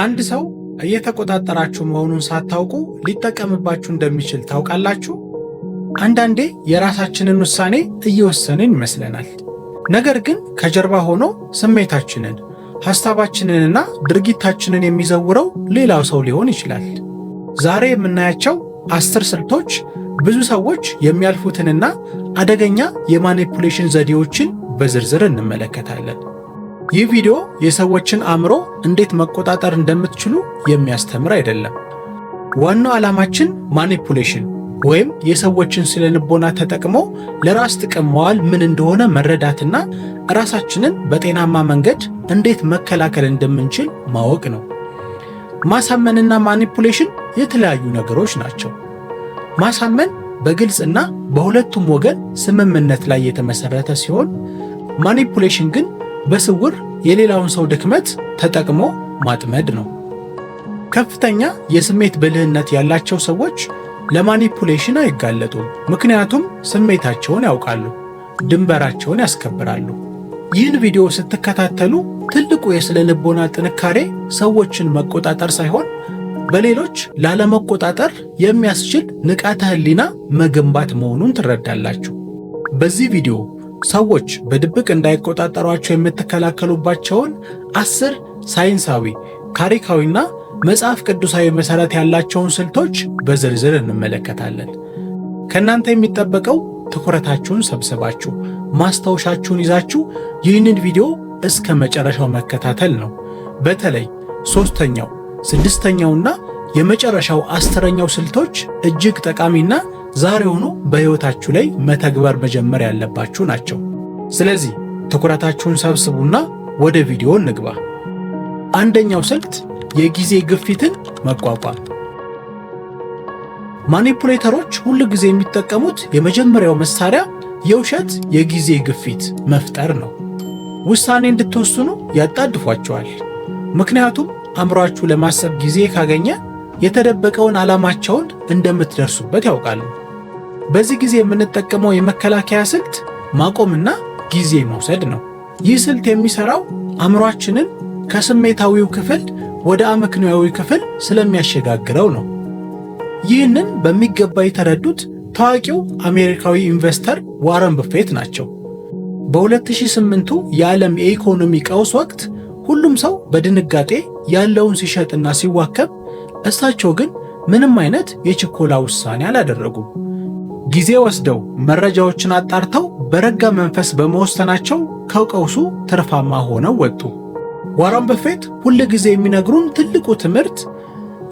አንድ ሰው እየተቆጣጠራችሁ መሆኑን ሳታውቁ ሊጠቀምባችሁ እንደሚችል ታውቃላችሁ? አንዳንዴ የራሳችንን ውሳኔ እየወሰንን ይመስለናል። ነገር ግን ከጀርባ ሆኖ ስሜታችንን፣ ሐሳባችንንና ድርጊታችንን የሚዘውረው ሌላው ሰው ሊሆን ይችላል። ዛሬ የምናያቸው 10 ስልቶች ብዙ ሰዎች የሚያልፉትንና አደገኛ የማኒፑሌሽን ዘዴዎችን በዝርዝር እንመለከታለን። ይህ ቪዲዮ የሰዎችን አእምሮ እንዴት መቆጣጠር እንደምትችሉ የሚያስተምር አይደለም። ዋናው ዓላማችን ማኒፑሌሽን ወይም የሰዎችን ስነ ልቦና ተጠቅሞ ለራስ ጥቅም መዋል ምን እንደሆነ መረዳትና ራሳችንን በጤናማ መንገድ እንዴት መከላከል እንደምንችል ማወቅ ነው። ማሳመንና ማኒፑሌሽን የተለያዩ ነገሮች ናቸው። ማሳመን በግልጽና በሁለቱም ወገን ስምምነት ላይ የተመሰረተ ሲሆን፣ ማኒፑሌሽን ግን በስውር የሌላውን ሰው ድክመት ተጠቅሞ ማጥመድ ነው። ከፍተኛ የስሜት ብልህነት ያላቸው ሰዎች ለማኒፑሌሽን አይጋለጡም፣ ምክንያቱም ስሜታቸውን ያውቃሉ፣ ድንበራቸውን ያስከብራሉ። ይህን ቪዲዮ ስትከታተሉ ትልቁ የስነ ልቦና ጥንካሬ ሰዎችን መቆጣጠር ሳይሆን በሌሎች ላለመቆጣጠር የሚያስችል ንቃተ ህሊና መገንባት መሆኑን ትረዳላችሁ። በዚህ ቪዲዮ ሰዎች በድብቅ እንዳይቆጣጠሯቸው የምትከላከሉባቸውን 10 ሳይንሳዊ፣ ታሪካዊና መጽሐፍ ቅዱሳዊ መሠረት ያላቸውን ስልቶች በዝርዝር እንመለከታለን። ከእናንተ የሚጠበቀው ትኩረታችሁን ሰብስባችሁ ማስታወሻችሁን ይዛችሁ ይህንን ቪዲዮ እስከ መጨረሻው መከታተል ነው። በተለይ 3ኛው፣ 6ኛውና የመጨረሻው 10ኛው ስልቶች እጅግ ጠቃሚና ዛሬውኑ በሕይወታችሁ ላይ መተግበር መጀመር ያለባችሁ ናቸው። ስለዚህ ትኩረታችሁን ሰብስቡና ወደ ቪዲዮ እንግባ። አንደኛው ስልት የጊዜ ግፊትን መቋቋም። ማኒፑሌተሮች ሁል ጊዜ የሚጠቀሙት የመጀመሪያው መሳሪያ የውሸት የጊዜ ግፊት መፍጠር ነው። ውሳኔ እንድትወስኑ ያጣድፏቸዋል። ምክንያቱም አእምሯችሁ ለማሰብ ጊዜ ካገኘ የተደበቀውን ዓላማቸውን እንደምትደርሱበት ያውቃሉ። በዚህ ጊዜ የምንጠቀመው የመከላከያ ስልት ማቆምና ጊዜ መውሰድ ነው። ይህ ስልት የሚሰራው አእምሯችንን ከስሜታዊው ክፍል ወደ አመክንዮአዊ ክፍል ስለሚያሸጋግረው ነው። ይህንን በሚገባ የተረዱት ታዋቂው አሜሪካዊ ኢንቨስተር ዋረን በፌት ናቸው። በ2008ቱ የዓለም የኢኮኖሚ ቀውስ ወቅት ሁሉም ሰው በድንጋጤ ያለውን ሲሸጥና ሲዋከብ፣ እሳቸው ግን ምንም አይነት የችኮላ ውሳኔ አላደረጉም። ጊዜ ወስደው መረጃዎችን አጣርተው በረጋ መንፈስ በመወሰናቸው ከቀውሱ ትርፋማ ሆነው ወጡ። ዋረን በፌት ሁል ጊዜ የሚነግሩን ትልቁ ትምህርት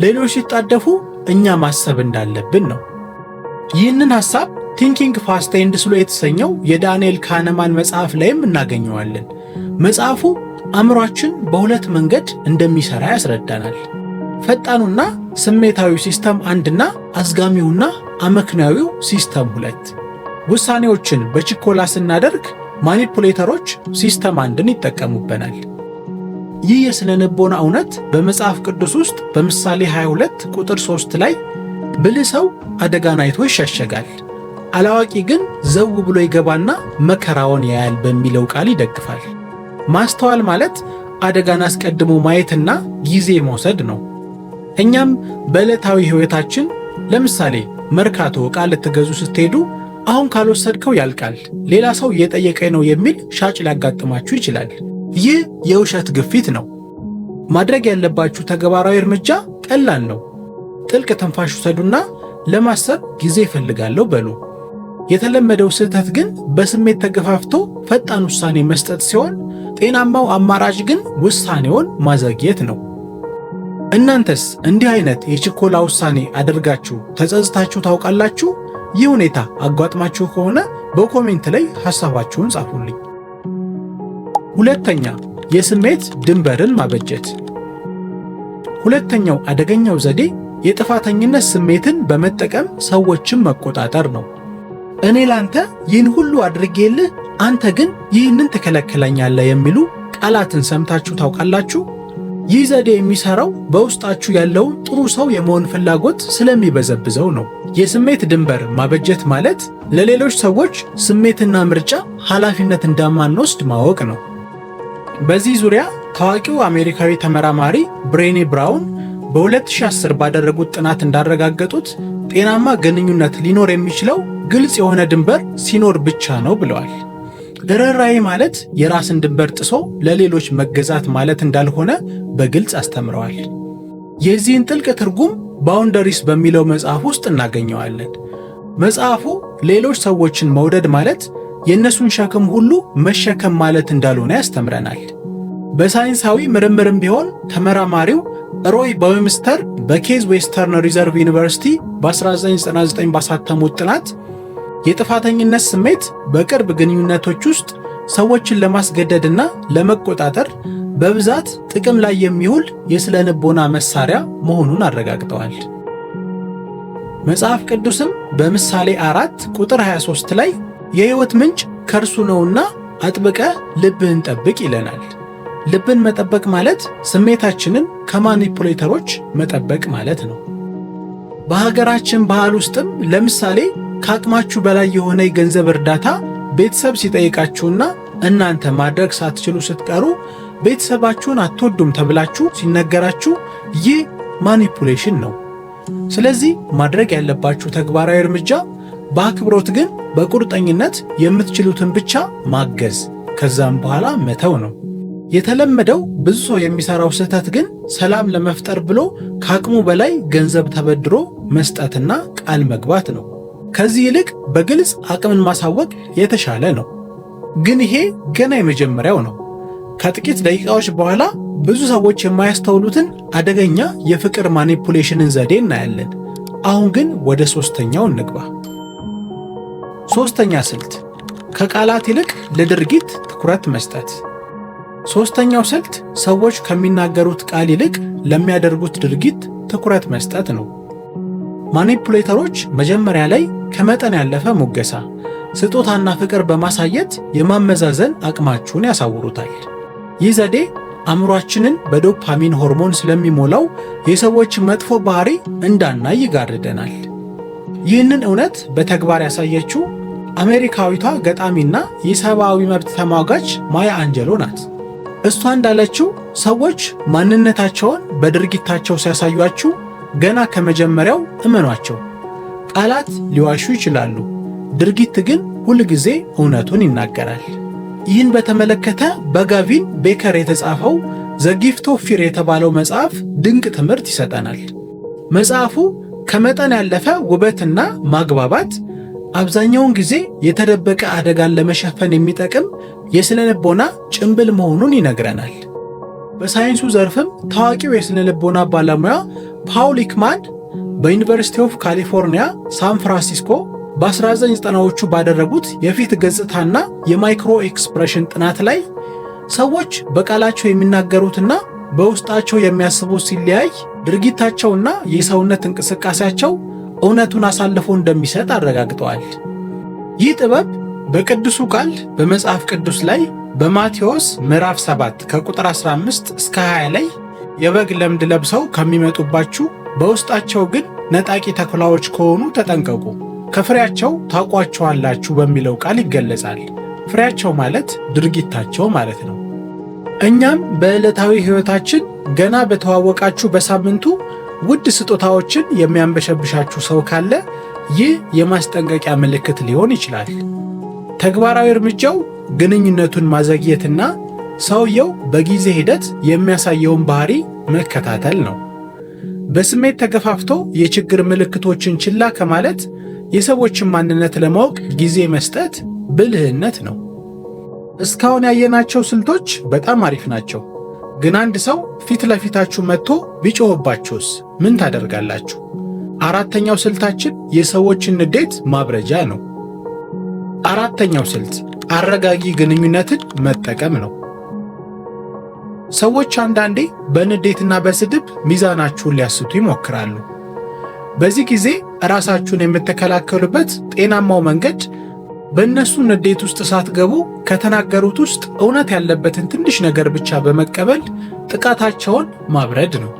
ሌሎች ሲጣደፉ እኛ ማሰብ እንዳለብን ነው። ይህንን ሐሳብ ቲንኪንግ ፋስት ኤንድ ስሎ የተሰኘው የዳንኤል ካህነማን መጽሐፍ ላይም እናገኘዋለን። መጽሐፉ አእምሯችን በሁለት መንገድ እንደሚሰራ ያስረዳናል። ፈጣኑና ስሜታዊው ሲስተም 1ና አዝጋሚውና አመክንዮአዊው ሲስተም 2። ውሳኔዎችን በችኮላ ስናደርግ ማኒፑሌተሮች ሲስተም 1ን ይጠቀሙበናል። ይህ የስነ ልቦና እውነት በመጽሐፍ ቅዱስ ውስጥ በምሳሌ 22 ቁጥር 3 ላይ ብልህ ሰው አደጋን አይቶ ይሸሸጋል፣ አላዋቂ ግን ዘው ብሎ ይገባና መከራውን ያያል በሚለው ቃል ይደግፋል። ማስተዋል ማለት አደጋን አስቀድሞ ማየትና ጊዜ መውሰድ ነው። እኛም በዕለታዊ ሕይወታችን ለምሳሌ መርካቶ ዕቃ ልትገዙ ስትሄዱ አሁን ካልወሰድከው ያልቃል፣ ሌላ ሰው እየጠየቀኝ ነው የሚል ሻጭ ሊያጋጥማችሁ ይችላል። ይህ የውሸት ግፊት ነው። ማድረግ ያለባችሁ ተግባራዊ እርምጃ ቀላል ነው። ጥልቅ ትንፋሽ ውሰዱና ለማሰብ ጊዜ እፈልጋለሁ በሉ። የተለመደው ስህተት ግን በስሜት ተገፋፍቶ ፈጣን ውሳኔ መስጠት ሲሆን፣ ጤናማው አማራጭ ግን ውሳኔውን ማዘግየት ነው። እናንተስ እንዲህ አይነት የችኮላ ውሳኔ አድርጋችሁ ተጸጽታችሁ ታውቃላችሁ? ይህ ሁኔታ አጋጥማችሁ ከሆነ በኮሜንት ላይ ሐሳባችሁን ጻፉልኝ። 2ኛ የስሜት ድንበርን ማበጀት። ሁለተኛው አደገኛው ዘዴ የጥፋተኝነት ስሜትን በመጠቀም ሰዎችን መቆጣጠር ነው። እኔ ላንተ ይህን ሁሉ አድርጌልህ አንተ ግን ይህንን ትከለክለኛለህ የሚሉ ቃላትን ሰምታችሁ ታውቃላችሁ? ይህ ዘዴ የሚሰራው በውስጣችሁ ያለውን ጥሩ ሰው የመሆን ፍላጎት ስለሚበዘብዘው ነው። የስሜት ድንበር ማበጀት ማለት ለሌሎች ሰዎች ስሜትና ምርጫ ኃላፊነት እንደማንወስድ ማወቅ ነው። በዚህ ዙሪያ ታዋቂው አሜሪካዊ ተመራማሪ ብሬኔ ብራውን በ2010 ባደረጉት ጥናት እንዳረጋገጡት ጤናማ ግንኙነት ሊኖር የሚችለው ግልጽ የሆነ ድንበር ሲኖር ብቻ ነው ብለዋል። ርህራሄ ማለት የራስን ድንበር ጥሶ ለሌሎች መገዛት ማለት እንዳልሆነ በግልጽ አስተምረዋል። የዚህን ጥልቅ ትርጉም ባውንደሪስ በሚለው መጽሐፍ ውስጥ እናገኘዋለን። መጽሐፉ ሌሎች ሰዎችን መውደድ ማለት የእነሱን ሸክም ሁሉ መሸከም ማለት እንዳልሆነ ያስተምረናል። በሳይንሳዊ ምርምርም ቢሆን ተመራማሪው ሮይ ባውምስተር በኬዝ ዌስተርን ሪዘርቭ ዩኒቨርሲቲ በ1999 ባሳተሙት ጥናት የጥፋተኝነት ስሜት በቅርብ ግንኙነቶች ውስጥ ሰዎችን ለማስገደድና ለመቆጣጠር በብዛት ጥቅም ላይ የሚውል የስነ ልቦና መሳሪያ መሆኑን አረጋግጠዋል። መጽሐፍ ቅዱስም በምሳሌ 4 ቁጥር 23 ላይ የሕይወት ምንጭ ከእርሱ ነውና አጥብቀህ ልብህን ጠብቅ ይለናል። ልብን መጠበቅ ማለት ስሜታችንን ከማኒፑሌተሮች መጠበቅ ማለት ነው። በሀገራችን ባህል ውስጥም ለምሳሌ ከአቅማችሁ በላይ የሆነ የገንዘብ እርዳታ ቤተሰብ ሲጠይቃችሁና እናንተ ማድረግ ሳትችሉ ስትቀሩ ቤተሰባችሁን አትወዱም ተብላችሁ ሲነገራችሁ ይህ ማኒፑሌሽን ነው። ስለዚህ ማድረግ ያለባችሁ ተግባራዊ እርምጃ በአክብሮት ግን በቁርጠኝነት የምትችሉትን ብቻ ማገዝ፣ ከዛም በኋላ መተው ነው። የተለመደው ብዙ ሰው የሚሰራው ስህተት ግን ሰላም ለመፍጠር ብሎ ከአቅሙ በላይ ገንዘብ ተበድሮ መስጠትና ቃል መግባት ነው። ከዚህ ይልቅ በግልጽ አቅምን ማሳወቅ የተሻለ ነው። ግን ይሄ ገና የመጀመሪያው ነው። ከጥቂት ደቂቃዎች በኋላ ብዙ ሰዎች የማያስተውሉትን አደገኛ የፍቅር ማኒፑሌሽንን ዘዴ እናያለን። አሁን ግን ወደ ሶስተኛው እንግባ። ሶስተኛ ስልት ከቃላት ይልቅ ለድርጊት ትኩረት መስጠት። ሶስተኛው ስልት ሰዎች ከሚናገሩት ቃል ይልቅ ለሚያደርጉት ድርጊት ትኩረት መስጠት ነው። ማኒፑሌተሮች መጀመሪያ ላይ ከመጠን ያለፈ ሙገሳ፣ ስጦታና ፍቅር በማሳየት የማመዛዘን አቅማችሁን ያሳውሩታል። ይህ ዘዴ አእምሯችንን በዶፓሚን ሆርሞን ስለሚሞላው የሰዎች መጥፎ ባህሪ እንዳናይ ይጋርደናል። ይህንን እውነት በተግባር ያሳየችው አሜሪካዊቷ ገጣሚና የሰብአዊ መብት ተሟጋች ማያ አንጀሎ ናት። እሷ እንዳለችው ሰዎች ማንነታቸውን በድርጊታቸው ሲያሳዩአችሁ ገና ከመጀመሪያው እመኗቸው። ቃላት ሊዋሹ ይችላሉ፣ ድርጊት ግን ሁልጊዜ እውነቱን ይናገራል። ይህን በተመለከተ በጋቪን ቤከር የተጻፈው ዘ ጊፍት ኦፍ ፊር የተባለው መጽሐፍ ድንቅ ትምህርት ይሰጠናል። መጽሐፉ ከመጠን ያለፈ ውበትና ማግባባት አብዛኛውን ጊዜ የተደበቀ አደጋን ለመሸፈን የሚጠቅም የስነ ልቦና ጭንብል መሆኑን ይነግረናል። በሳይንሱ ዘርፍም ታዋቂው የስነ ልቦና ባለሙያ ፓውል ኢክማን በዩኒቨርሲቲ ኦፍ ካሊፎርኒያ ሳን ፍራንሲስኮ በ1990ዎቹ ባደረጉት የፊት ገጽታና የማይክሮ ኤክስፕሬሽን ጥናት ላይ ሰዎች በቃላቸው የሚናገሩትና በውስጣቸው የሚያስቡት ሲለያይ ድርጊታቸውና የሰውነት እንቅስቃሴያቸው እውነቱን አሳልፎ እንደሚሰጥ አረጋግጠዋል። ይህ ጥበብ በቅዱሱ ቃል በመጽሐፍ ቅዱስ ላይ በማቴዎስ ምዕራፍ 7 ከቁጥር 15 እስከ 20 ላይ የበግ ለምድ ለብሰው ከሚመጡባችሁ በውስጣቸው ግን ነጣቂ ተኩላዎች ከሆኑ ተጠንቀቁ፣ ከፍሬያቸው ታውቋቸዋላችሁ በሚለው ቃል ይገለጻል። ፍሬያቸው ማለት ድርጊታቸው ማለት ነው። እኛም በዕለታዊ ሕይወታችን ገና በተዋወቃችሁ በሳምንቱ ውድ ስጦታዎችን የሚያንበሸብሻችሁ ሰው ካለ ይህ የማስጠንቀቂያ ምልክት ሊሆን ይችላል። ተግባራዊ እርምጃው ግንኙነቱን ማዘግየትና ሰውየው በጊዜ ሂደት የሚያሳየውን ባህሪ መከታተል ነው። በስሜት ተገፋፍቶ የችግር ምልክቶችን ችላ ከማለት የሰዎችን ማንነት ለማወቅ ጊዜ መስጠት ብልህነት ነው። እስካሁን ያየናቸው ስልቶች በጣም አሪፍ ናቸው። ግን አንድ ሰው ፊት ለፊታችሁ መጥቶ ቢጮህባችሁስ ምን ታደርጋላችሁ? አራተኛው ስልታችን የሰዎችን ንዴት ማብረጃ ነው። አራተኛው ስልት አረጋጊ ግንኙነትን መጠቀም ነው። ሰዎች አንዳንዴ በንዴትና በስድብ ሚዛናችሁን ሊያስቱ ይሞክራሉ። በዚህ ጊዜ ራሳችሁን የምትከላከሉበት ጤናማው መንገድ በእነሱ ንዴት ውስጥ ሳትገቡ ከተናገሩት ውስጥ እውነት ያለበትን ትንሽ ነገር ብቻ በመቀበል ጥቃታቸውን ማብረድ ነው።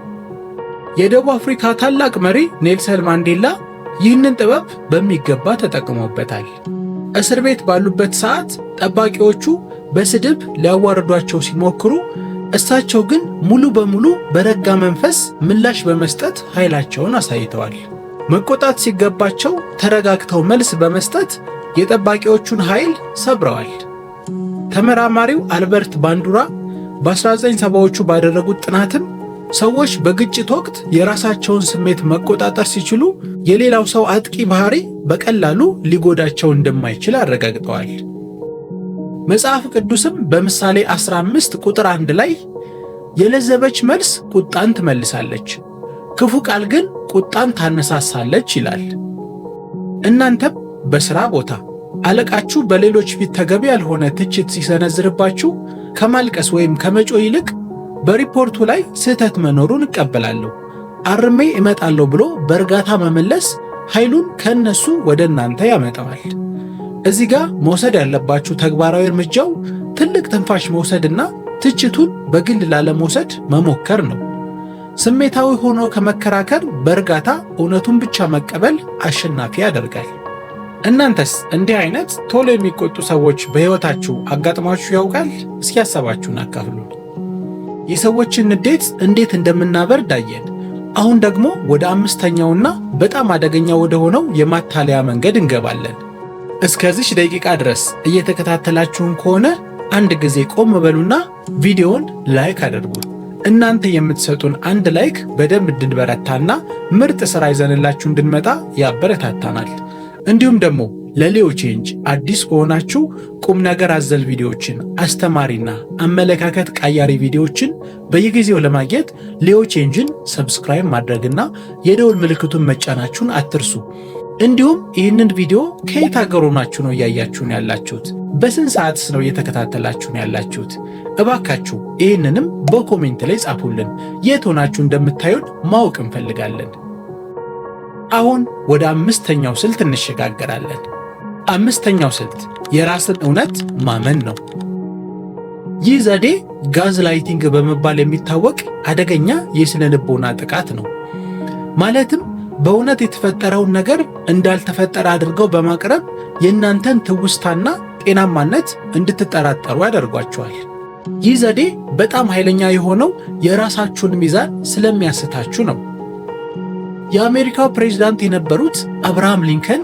የደቡብ አፍሪካ ታላቅ መሪ ኔልሰን ማንዴላ ይህንን ጥበብ በሚገባ ተጠቅሞበታል። እስር ቤት ባሉበት ሰዓት ጠባቂዎቹ በስድብ ሊያዋርዷቸው ሲሞክሩ እሳቸው ግን ሙሉ በሙሉ በረጋ መንፈስ ምላሽ በመስጠት ኃይላቸውን አሳይተዋል። መቆጣት ሲገባቸው ተረጋግተው መልስ በመስጠት የጠባቂዎቹን ኃይል ሰብረዋል። ተመራማሪው አልበርት ባንዱራ በ1970ዎቹ ባደረጉት ጥናትም ሰዎች በግጭት ወቅት የራሳቸውን ስሜት መቆጣጠር ሲችሉ የሌላው ሰው አጥቂ ባህሪ በቀላሉ ሊጎዳቸው እንደማይችል አረጋግጠዋል። መጽሐፍ ቅዱስም በምሳሌ 15 ቁጥር 1 ላይ የለዘበች መልስ ቁጣን ትመልሳለች፣ ክፉ ቃል ግን ቁጣን ታነሳሳለች ይላል። እናንተም በሥራ ቦታ አለቃችሁ በሌሎች ፊት ተገቢ ያልሆነ ትችት ሲሰነዝርባችሁ ከማልቀስ ወይም ከመጮህ ይልቅ በሪፖርቱ ላይ ስህተት መኖሩን እቀበላለሁ፣ አርሜ እመጣለሁ ብሎ በእርጋታ መመለስ ኃይሉን ከነሱ ወደ እናንተ ያመጣዋል። እዚህ ጋር መውሰድ ያለባችሁ ተግባራዊ እርምጃው ትልቅ ትንፋሽ መውሰድና ትችቱን በግል ላለመውሰድ መሞከር ነው። ስሜታዊ ሆኖ ከመከራከር በእርጋታ እውነቱን ብቻ መቀበል አሸናፊ ያደርጋል። እናንተስ እንዲህ አይነት ቶሎ የሚቆጡ ሰዎች በሕይወታችሁ አጋጥሟችሁ ያውቃል? እስኪ ሐሳባችሁን አካፍሉን። የሰዎችን ንዴት እንዴት እንደምናበርድ አየን። አሁን ደግሞ ወደ አምስተኛውና በጣም አደገኛ ወደ ሆነው የማታለያ መንገድ እንገባለን። እስከዚች ደቂቃ ድረስ እየተከታተላችሁን ከሆነ አንድ ጊዜ ቆም በሉና ቪዲዮውን ላይክ አድርጉት። እናንተ የምትሰጡን አንድ ላይክ በደንብ እንድንበረታና ምርጥ ሥራ ይዘንላችሁ እንድንመጣ ያበረታታናል። እንዲሁም ደግሞ ለሊዮ ቼንጅ አዲስ ከሆናችሁ ቁም ነገር አዘል ቪዲዮዎችን፣ አስተማሪና አመለካከት ቀያሪ ቪዲዮዎችን በየጊዜው ለማግኘት ሊዮ ቼንጅን ሰብስክራይብ ማድረግና የደወል ምልክቱን መጫናችሁን አትርሱ። እንዲሁም ይህንን ቪዲዮ ከየት አገር ሆናችሁ ነው እያያችሁን ያላችሁት? በስንት ሰዓትስ ነው እየተከታተላችሁን ያላችሁት? እባካችሁ ይህንንም በኮሜንት ላይ ጻፉልን። የት ሆናችሁ እንደምታዩን ማወቅ እንፈልጋለን። አሁን ወደ አምስተኛው ስልት እንሸጋገራለን። አምስተኛው ስልት የራስን እውነት ማመን ነው። ይህ ዘዴ ጋዝ ላይቲንግ በመባል የሚታወቅ አደገኛ የስነ ልቦና ጥቃት ነው። ማለትም በእውነት የተፈጠረውን ነገር እንዳልተፈጠረ አድርገው በማቅረብ የእናንተን ትውስታና ጤናማነት እንድትጠራጠሩ ያደርጓቸዋል። ይህ ዘዴ በጣም ኃይለኛ የሆነው የራሳችሁን ሚዛን ስለሚያስታችሁ ነው። የአሜሪካው ፕሬዝዳንት የነበሩት አብርሃም ሊንከን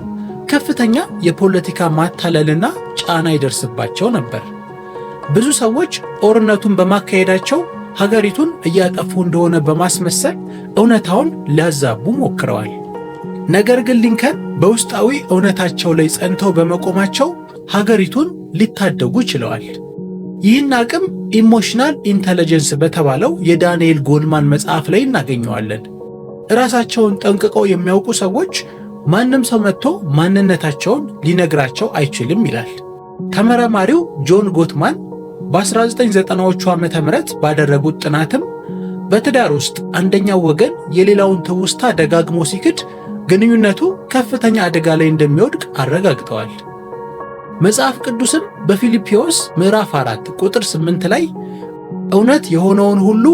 ከፍተኛ የፖለቲካ ማታለልና ጫና ይደርስባቸው ነበር። ብዙ ሰዎች ጦርነቱን በማካሄዳቸው ሀገሪቱን እያጠፉ እንደሆነ በማስመሰል እውነታውን ሊያዛቡ ሞክረዋል። ነገር ግን ሊንከን በውስጣዊ እውነታቸው ላይ ጸንተው በመቆማቸው ሀገሪቱን ሊታደጉ ችለዋል። ይህን አቅም ኢሞሽናል ኢንተለጀንስ በተባለው የዳንኤል ጎልማን መጽሐፍ ላይ እናገኘዋለን። ራሳቸውን ጠንቅቀው የሚያውቁ ሰዎች ማንም ሰው መጥቶ ማንነታቸውን ሊነግራቸው አይችልም ይላል። ተመራማሪው ጆን ጎትማን በ1990ዎቹ ዓመተ ምህረት ባደረጉት ጥናትም በትዳር ውስጥ አንደኛው ወገን የሌላውን ትውስታ ደጋግሞ ሲክድ ግንኙነቱ ከፍተኛ አደጋ ላይ እንደሚወድቅ አረጋግጠዋል። መጽሐፍ ቅዱስም በፊልጵስዩስ ምዕራፍ 4 ቁጥር 8 ላይ እውነት የሆነውን ሁሉ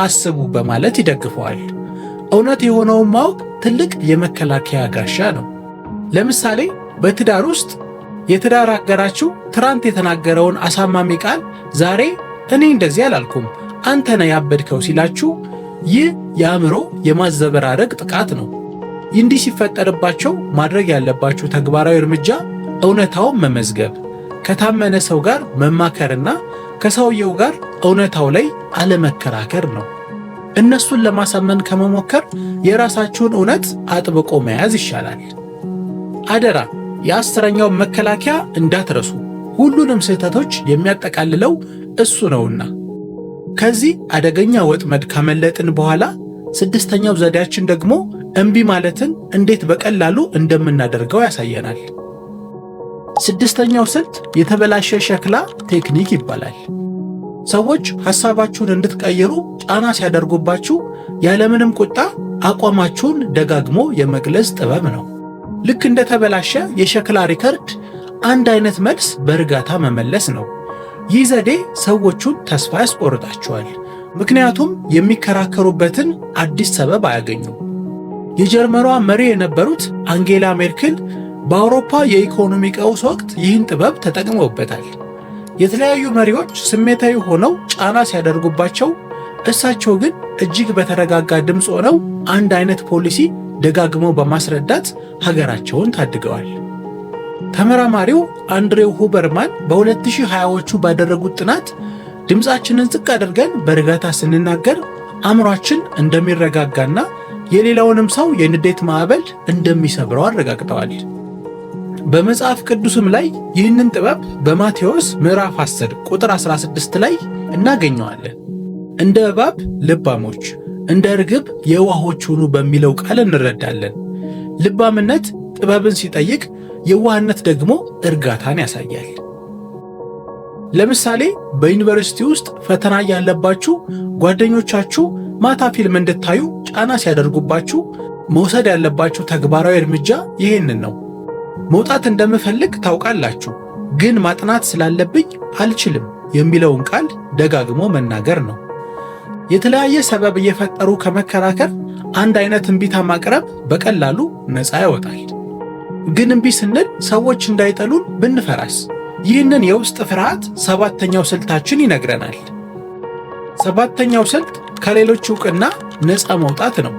አስቡ በማለት ይደግፈዋል። እውነት የሆነውን ማወቅ ትልቅ የመከላከያ ጋሻ ነው። ለምሳሌ በትዳር ውስጥ የትዳር አጋራችሁ ትናንት የተናገረውን አሳማሚ ቃል ዛሬ እኔ እንደዚህ አላልኩም አንተ ነህ ያበድከው ሲላችሁ ይህ የአእምሮ የማዘበራረቅ ጥቃት ነው። እንዲህ ሲፈጠርባቸው ማድረግ ያለባችሁ ተግባራዊ እርምጃ እውነታውን መመዝገብ፣ ከታመነ ሰው ጋር መማከርና ከሰውየው ጋር እውነታው ላይ አለመከራከር ነው። እነሱን ለማሳመን ከመሞከር የራሳችሁን እውነት አጥብቆ መያዝ ይሻላል። አደራ የ10ኛው መከላከያ እንዳትረሱ፣ ሁሉንም ስህተቶች የሚያጠቃልለው እሱ ነውና። ከዚህ አደገኛ ወጥመድ ካመለጥን በኋላ 6ኛው ዘዴያችን ደግሞ እምቢ ማለትን እንዴት በቀላሉ እንደምናደርገው ያሳየናል። 6ኛው ስልት የተበላሸ ሸክላ ቴክኒክ ይባላል። ሰዎች ሐሳባችሁን እንድትቀይሩ ጫና ሲያደርጉባችሁ ያለምንም ቁጣ አቋማችሁን ደጋግሞ የመግለጽ ጥበብ ነው። ልክ እንደ ተበላሸ የሸክላ ሪከርድ አንድ አይነት መልስ በእርጋታ መመለስ ነው። ይህ ዘዴ ሰዎቹን ተስፋ ያስቆርጣቸዋል፣ ምክንያቱም የሚከራከሩበትን አዲስ ሰበብ አያገኙም። የጀርመኗ መሪ የነበሩት አንጌላ ሜርክል በአውሮፓ የኢኮኖሚ ቀውስ ወቅት ይህን ጥበብ ተጠቅመውበታል። የተለያዩ መሪዎች ስሜታዊ ሆነው ጫና ሲያደርጉባቸው፣ እሳቸው ግን እጅግ በተረጋጋ ድምፅ ሆነው አንድ አይነት ፖሊሲ ደጋግመው በማስረዳት ሀገራቸውን ታድገዋል። ተመራማሪው አንድሬው ሁበርማን በ2020ዎቹ ባደረጉት ጥናት ድምፃችንን ዝቅ አድርገን በእርጋታ ስንናገር አእምሯችን እንደሚረጋጋና የሌላውንም ሰው የንዴት ማዕበል እንደሚሰብረው አረጋግጠዋል። በመጽሐፍ ቅዱስም ላይ ይህንን ጥበብ በማቴዎስ ምዕራፍ 10 ቁጥር 16 ላይ እናገኘዋለን። እንደ እባብ ልባሞች፣ እንደ ርግብ የዋሆች ሁኑ በሚለው ቃል እንረዳለን። ልባምነት ጥበብን ሲጠይቅ፣ የዋህነት ደግሞ እርጋታን ያሳያል። ለምሳሌ በዩኒቨርሲቲ ውስጥ ፈተና ያለባችሁ ጓደኞቻችሁ ማታ ፊልም እንድታዩ ጫና ሲያደርጉባችሁ መውሰድ ያለባችሁ ተግባራዊ እርምጃ ይህንን ነው። መውጣት እንደምፈልግ ታውቃላችሁ፣ ግን ማጥናት ስላለብኝ አልችልም የሚለውን ቃል ደጋግሞ መናገር ነው። የተለያየ ሰበብ እየፈጠሩ ከመከራከር አንድ አይነት እምቢታ ማቅረብ በቀላሉ ነፃ ያወጣል። ግን እምቢ ስንል ሰዎች እንዳይጠሉን ብንፈራስ? ይህንን የውስጥ ፍርሃት ሰባተኛው ስልታችን ይነግረናል። ሰባተኛው ስልት ከሌሎች ዕውቅና ነፃ መውጣት ነው።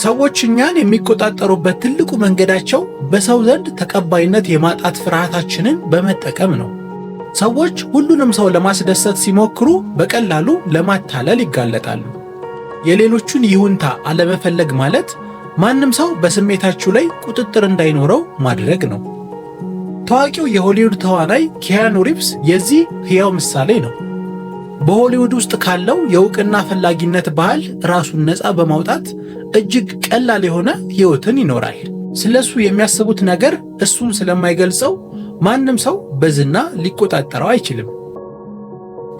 ሰዎች እኛን የሚቆጣጠሩበት ትልቁ መንገዳቸው በሰው ዘንድ ተቀባይነት የማጣት ፍርሃታችንን በመጠቀም ነው። ሰዎች ሁሉንም ሰው ለማስደሰት ሲሞክሩ በቀላሉ ለማታለል ይጋለጣሉ። የሌሎቹን ይሁንታ አለመፈለግ ማለት ማንም ሰው በስሜታችሁ ላይ ቁጥጥር እንዳይኖረው ማድረግ ነው። ታዋቂው የሆሊውድ ተዋናይ ኪያኑ ሪቭስ የዚህ ሕያው ምሳሌ ነው። በሆሊውድ ውስጥ ካለው የዕውቅና ፈላጊነት ባህል ራሱን ነፃ በማውጣት እጅግ ቀላል የሆነ ሕይወትን ይኖራል። ስለሱ የሚያስቡት ነገር እሱን ስለማይገልጸው ማንም ሰው በዝና ሊቆጣጠረው አይችልም።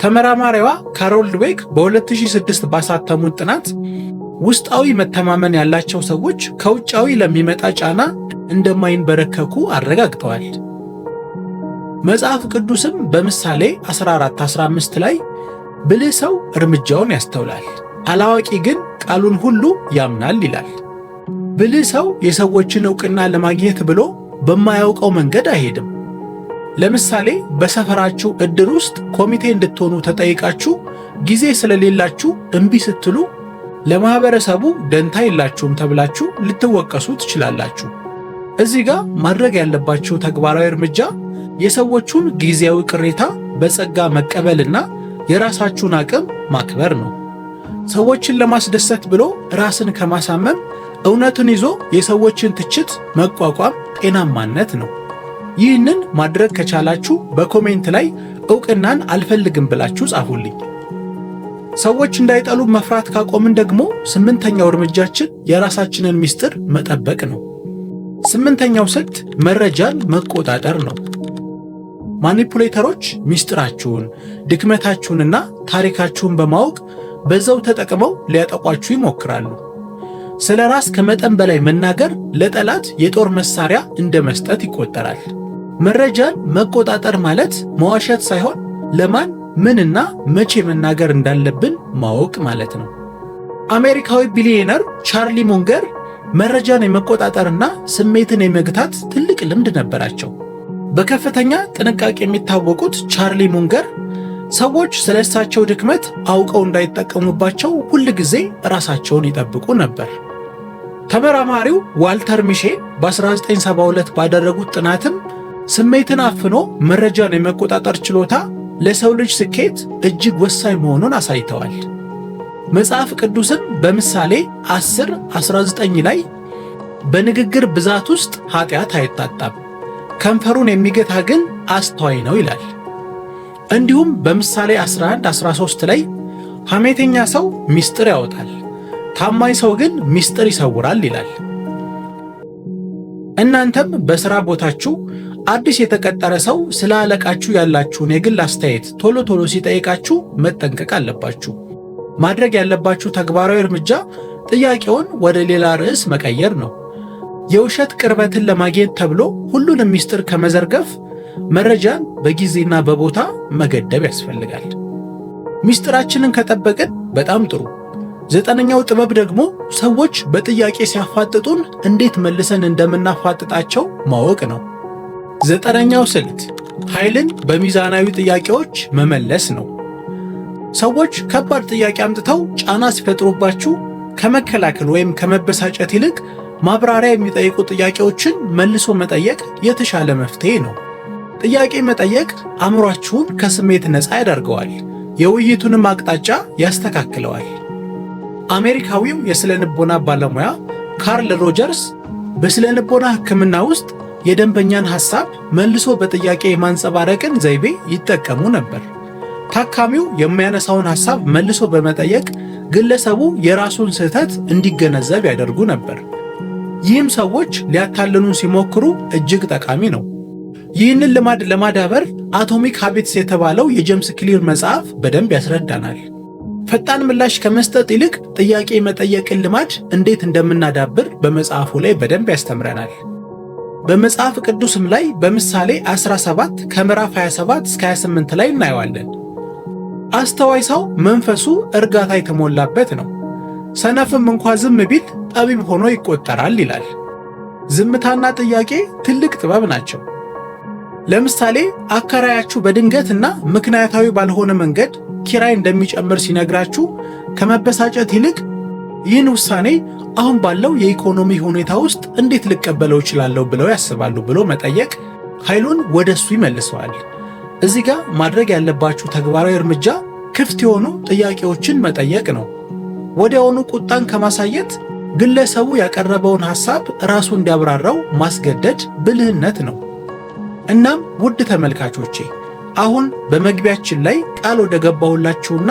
ተመራማሪዋ ካሮል ድዌክ በ2006 ባሳተሙት ጥናት ውስጣዊ መተማመን ያላቸው ሰዎች ከውጫዊ ለሚመጣ ጫና እንደማይንበረከኩ አረጋግጠዋል። መጽሐፍ ቅዱስም በምሳሌ 14:15 ላይ ብልህ ሰው እርምጃውን ያስተውላል፣ አላዋቂ ግን ቃሉን ሁሉ ያምናል ይላል። ብልህ ሰው የሰዎችን ዕውቅና ለማግኘት ብሎ በማያውቀው መንገድ አይሄድም። ለምሳሌ በሰፈራችሁ ዕድር ውስጥ ኮሚቴ እንድትሆኑ ተጠይቃችሁ ጊዜ ስለሌላችሁ እምቢ ስትሉ ለማህበረሰቡ ደንታ የላችሁም ተብላችሁ ልትወቀሱ ትችላላችሁ። እዚህ ጋር ማድረግ ያለባችሁ ተግባራዊ እርምጃ የሰዎቹን ጊዜያዊ ቅሬታ በጸጋ መቀበልና የራሳችሁን አቅም ማክበር ነው። ሰዎችን ለማስደሰት ብሎ ራስን ከማሳመም እውነትን ይዞ የሰዎችን ትችት መቋቋም ጤናማነት ነው። ይህንን ማድረግ ከቻላችሁ በኮሜንት ላይ ዕውቅናን አልፈልግም ብላችሁ ጻፉልኝ። ሰዎች እንዳይጠሉ መፍራት ካቆምን ደግሞ 8ኛው እርምጃችን የራሳችንን ምስጢር መጠበቅ ነው። 8ኛው ስልት መረጃን መቆጣጠር ነው። ማኒፑሌተሮች ምስጢራችሁን፣ ድክመታችሁንና ታሪካችሁን በማወቅ በዛው ተጠቅመው ሊያጠቋችሁ ይሞክራሉ። ስለ ራስ ከመጠን በላይ መናገር ለጠላት የጦር መሳሪያ እንደ መስጠት ይቆጠራል። መረጃን መቆጣጠር ማለት መዋሸት ሳይሆን ለማን ምንና መቼ መናገር እንዳለብን ማወቅ ማለት ነው። አሜሪካዊ ቢሊዮነር ቻርሊ ሙንገር መረጃን የመቆጣጠርና ስሜትን የመግታት ትልቅ ልምድ ነበራቸው። በከፍተኛ ጥንቃቄ የሚታወቁት ቻርሊ ሙንገር ሰዎች ስለ እሳቸው ድክመት አውቀው እንዳይጠቀሙባቸው ሁል ጊዜ ራሳቸውን ይጠብቁ ነበር። ተመራማሪው ዋልተር ሚሼል በ1972 ባደረጉት ጥናትም ስሜትን አፍኖ መረጃን የመቆጣጠር ችሎታ ለሰው ልጅ ስኬት እጅግ ወሳኝ መሆኑን አሳይተዋል። መጽሐፍ ቅዱስም በምሳሌ 10:19 ላይ በንግግር ብዛት ውስጥ ኃጢአት አይታጣም፣ ከንፈሩን የሚገታ ግን አስተዋይ ነው ይላል። እንዲሁም በምሳሌ 11:13 ላይ ሐሜተኛ ሰው ምስጢር ያወጣል፣ ታማኝ ሰው ግን ምስጢር ይሰውራል ይላል። እናንተም በሥራ ቦታችሁ አዲስ የተቀጠረ ሰው ስለ አለቃችሁ ያላችሁን የግል አስተያየት ቶሎ ቶሎ ሲጠይቃችሁ መጠንቀቅ አለባችሁ። ማድረግ ያለባችሁ ተግባራዊ እርምጃ ጥያቄውን ወደ ሌላ ርዕስ መቀየር ነው። የውሸት ቅርበትን ለማግኘት ተብሎ ሁሉንም ምስጢር ከመዘርገፍ መረጃን በጊዜና በቦታ መገደብ ያስፈልጋል። ምስጢራችንን ከጠበቅን በጣም ጥሩ። 9ኛው ጥበብ ደግሞ ሰዎች በጥያቄ ሲያፋጥጡን እንዴት መልሰን እንደምናፋጥጣቸው ማወቅ ነው። 9ኛው ስልት ኃይልን በሚዛናዊ ጥያቄዎች መመለስ ነው። ሰዎች ከባድ ጥያቄ አምጥተው ጫና ሲፈጥሩባችሁ ከመከላከል ወይም ከመበሳጨት ይልቅ ማብራሪያ የሚጠይቁ ጥያቄዎችን መልሶ መጠየቅ የተሻለ መፍትሄ ነው። ጥያቄ መጠየቅ አእምሯችሁን ከስሜት ነፃ ያደርገዋል፣ የውይይቱንም አቅጣጫ ያስተካክለዋል። አሜሪካዊው የስነ ልቦና ባለሙያ ካርል ሮጀርስ በስነ ልቦና ሕክምና ውስጥ የደንበኛን ሐሳብ መልሶ በጥያቄ የማንጸባረቅን ዘይቤ ይጠቀሙ ነበር። ታካሚው የሚያነሳውን ሐሳብ መልሶ በመጠየቅ ግለሰቡ የራሱን ስህተት እንዲገነዘብ ያደርጉ ነበር። ይህም ሰዎች ሊያታልሉን ሲሞክሩ እጅግ ጠቃሚ ነው። ይህንን ልማድ ለማዳበር አቶሚክ ሃቢትስ የተባለው የጄምስ ክሊር መጽሐፍ በደንብ ያስረዳናል። ፈጣን ምላሽ ከመስጠት ይልቅ ጥያቄ መጠየቅን ልማድ እንዴት እንደምናዳብር በመጽሐፉ ላይ በደንብ ያስተምረናል። በመጽሐፍ ቅዱስም ላይ በምሳሌ 17 ከምዕራፍ 27 እስከ 28 ላይ እናየዋለን። አስተዋይ ሰው መንፈሱ እርጋታ የተሞላበት ነው፣ ሰነፍም እንኳ ዝም ቢል ጠቢብ ሆኖ ይቆጠራል ይላል። ዝምታና ጥያቄ ትልቅ ጥበብ ናቸው። ለምሳሌ አከራያችሁ በድንገትና ምክንያታዊ ባልሆነ መንገድ ኪራይ እንደሚጨምር ሲነግራችሁ ከመበሳጨት ይልቅ ይህን ውሳኔ አሁን ባለው የኢኮኖሚ ሁኔታ ውስጥ እንዴት ልቀበለው እችላለሁ ብለው ያስባሉ ብሎ መጠየቅ ኃይሉን ወደሱ ይመልሰዋል። እዚህ ጋር ማድረግ ያለባችሁ ተግባራዊ እርምጃ ክፍት የሆኑ ጥያቄዎችን መጠየቅ ነው። ወዲያውኑ ቁጣን ከማሳየት ግለሰቡ ያቀረበውን ሐሳብ ራሱ እንዲያብራራው ማስገደድ ብልህነት ነው። እናም ውድ ተመልካቾቼ አሁን በመግቢያችን ላይ ቃል ወደ ገባሁላችሁና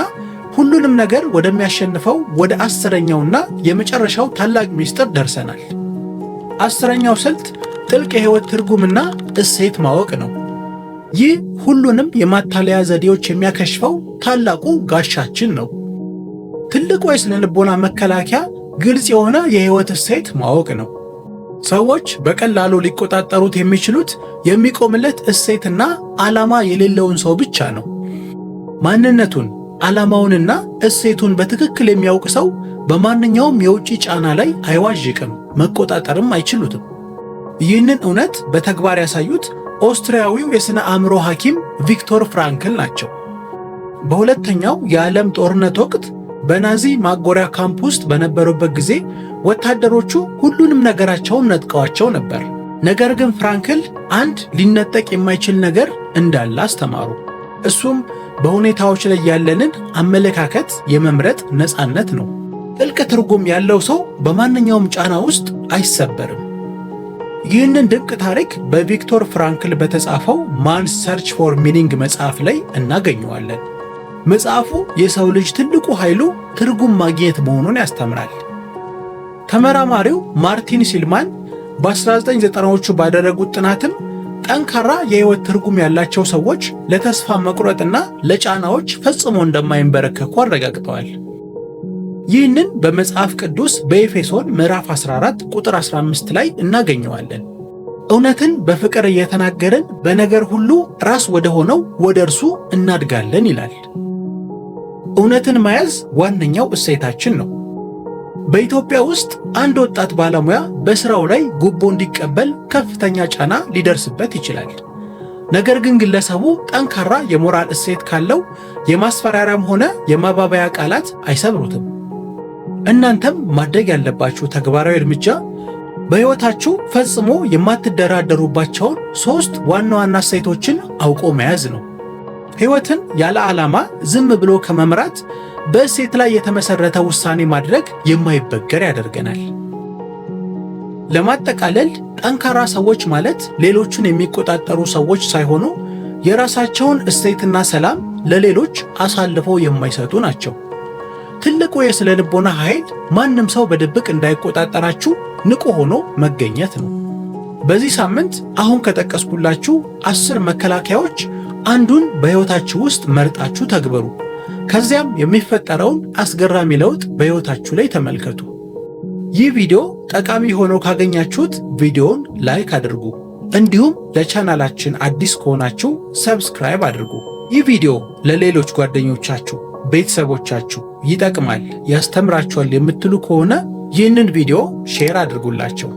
ሁሉንም ነገር ወደሚያሸንፈው ወደ 10ኛውና የመጨረሻው ታላቅ ሚስጥር ደርሰናል። 10ኛው ስልት ጥልቅ የሕይወት ትርጉምና እሴት ማወቅ ነው። ይህ ሁሉንም የማታለያ ዘዴዎች የሚያከሽፈው ታላቁ ጋሻችን ነው። ትልቁ የስነ ልቦና መከላከያ ግልጽ የሆነ የሕይወት እሴት ማወቅ ነው። ሰዎች በቀላሉ ሊቆጣጠሩት የሚችሉት የሚቆምለት እሴትና ዓላማ የሌለውን ሰው ብቻ ነው። ማንነቱን፣ ዓላማውንና እሴቱን በትክክል የሚያውቅ ሰው በማንኛውም የውጭ ጫና ላይ አይዋዥቅም፣ መቆጣጠርም አይችሉትም። ይህንን እውነት በተግባር ያሳዩት ኦስትሪያዊው የሥነ አእምሮ ሐኪም ቪክቶር ፍራንክል ናቸው። በሁለተኛው የዓለም ጦርነት ወቅት በናዚ ማጎሪያ ካምፕ ውስጥ በነበሩበት ጊዜ ወታደሮቹ ሁሉንም ነገራቸውን ነጥቀዋቸው ነበር። ነገር ግን ፍራንክል አንድ ሊነጠቅ የማይችል ነገር እንዳለ አስተማሩ። እሱም በሁኔታዎች ላይ ያለንን አመለካከት የመምረጥ ነፃነት ነው። ጥልቅ ትርጉም ያለው ሰው በማንኛውም ጫና ውስጥ አይሰበርም። ይህንን ድንቅ ታሪክ በቪክቶር ፍራንክል በተጻፈው ማንስ ሰርች ፎር ሚኒንግ መጽሐፍ ላይ እናገኘዋለን። መጽሐፉ የሰው ልጅ ትልቁ ኃይሉ ትርጉም ማግኘት መሆኑን ያስተምራል። ተመራማሪው ማርቲን ሲልማን በ1990ዎቹ ባደረጉት ጥናትም ጠንካራ የሕይወት ትርጉም ያላቸው ሰዎች ለተስፋ መቁረጥና ለጫናዎች ፈጽሞ እንደማይንበረከኩ አረጋግጠዋል። ይህንን በመጽሐፍ ቅዱስ በኤፌሶን ምዕራፍ 14 ቁጥር 15 ላይ እናገኘዋለን። እውነትን በፍቅር እየተናገርን በነገር ሁሉ ራስ ወደ ሆነው ወደ እርሱ እናድጋለን ይላል። እውነትን መያዝ ዋነኛው እሴታችን ነው። በኢትዮጵያ ውስጥ አንድ ወጣት ባለሙያ በሥራው ላይ ጉቦ እንዲቀበል ከፍተኛ ጫና ሊደርስበት ይችላል። ነገር ግን ግለሰቡ ጠንካራ የሞራል እሴት ካለው የማስፈራሪያም ሆነ የማባበያ ቃላት አይሰብሩትም። እናንተም ማድረግ ያለባችሁ ተግባራዊ እርምጃ በሕይወታችሁ ፈጽሞ የማትደራደሩባቸውን 3 ዋና ዋና እሴቶችን አውቆ መያዝ ነው። ሕይወትን ያለ ዓላማ ዝም ብሎ ከመምራት በእሴት ላይ የተመሠረተ ውሳኔ ማድረግ የማይበገር ያደርገናል። ለማጠቃለል ጠንካራ ሰዎች ማለት ሌሎችን የሚቆጣጠሩ ሰዎች ሳይሆኑ የራሳቸውን እሴትና ሰላም ለሌሎች አሳልፈው የማይሰጡ ናቸው። ትልቁ የስነ ልቦና ኃይል ማንም ሰው በድብቅ እንዳይቆጣጠራችሁ ንቁ ሆኖ መገኘት ነው። በዚህ ሳምንት አሁን ከጠቀስኩላችሁ 10 መከላከያዎች አንዱን በሕይወታችሁ ውስጥ መርጣችሁ ተግበሩ። ከዚያም የሚፈጠረውን አስገራሚ ለውጥ በሕይወታችሁ ላይ ተመልከቱ። ይህ ቪዲዮ ጠቃሚ ሆኖ ካገኛችሁት ቪዲዮውን ላይክ አድርጉ። እንዲሁም ለቻናላችን አዲስ ከሆናችሁ ሰብስክራይብ አድርጉ። ይህ ቪዲዮ ለሌሎች ጓደኞቻችሁ፣ ቤተሰቦቻችሁ ይጠቅማል፣ ያስተምራቸዋል የምትሉ ከሆነ ይህንን ቪዲዮ ሼር አድርጉላቸው።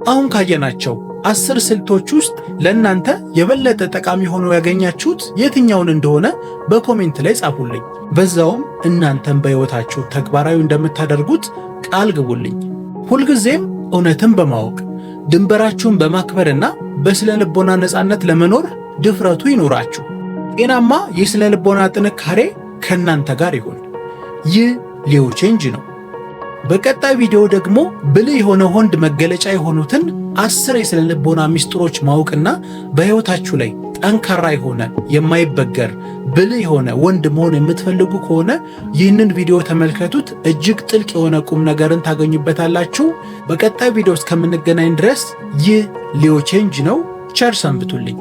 አሁን ካየናቸው 10 ስልቶች ውስጥ ለእናንተ የበለጠ ጠቃሚ ሆኖ ያገኛችሁት የትኛውን እንደሆነ በኮሜንት ላይ ጻፉልኝ። በዛውም እናንተም በሕይወታችሁ ተግባራዊ እንደምታደርጉት ቃል ግቡልኝ። ሁልጊዜም እውነትን በማወቅ ድንበራችሁን በማክበርና በስነ ልቦና ነፃነት ለመኖር ድፍረቱ ይኖራችሁ። ጤናማ የስነ ልቦና ጥንካሬ ከእናንተ ጋር ይሁን። ይህ ሊዮ ቼንጅ ነው። በቀጣይ ቪዲዮ ደግሞ ብልህ የሆነ ወንድ መገለጫ የሆኑትን 10 የስነ ልቦና ሚስጥሮች ማወቅና በሕይወታችሁ ላይ ጠንካራ የሆነ የማይበገር ብልህ የሆነ ወንድ መሆን የምትፈልጉ ከሆነ ይህንን ቪዲዮ ተመልከቱት። እጅግ ጥልቅ የሆነ ቁም ነገርን ታገኙበታላችሁ። በቀጣይ ቪዲዮ እስከምንገናኝ ድረስ ይህ ሊዮ ቼንጅ ነው። ቸር ሰንብቱልኝ።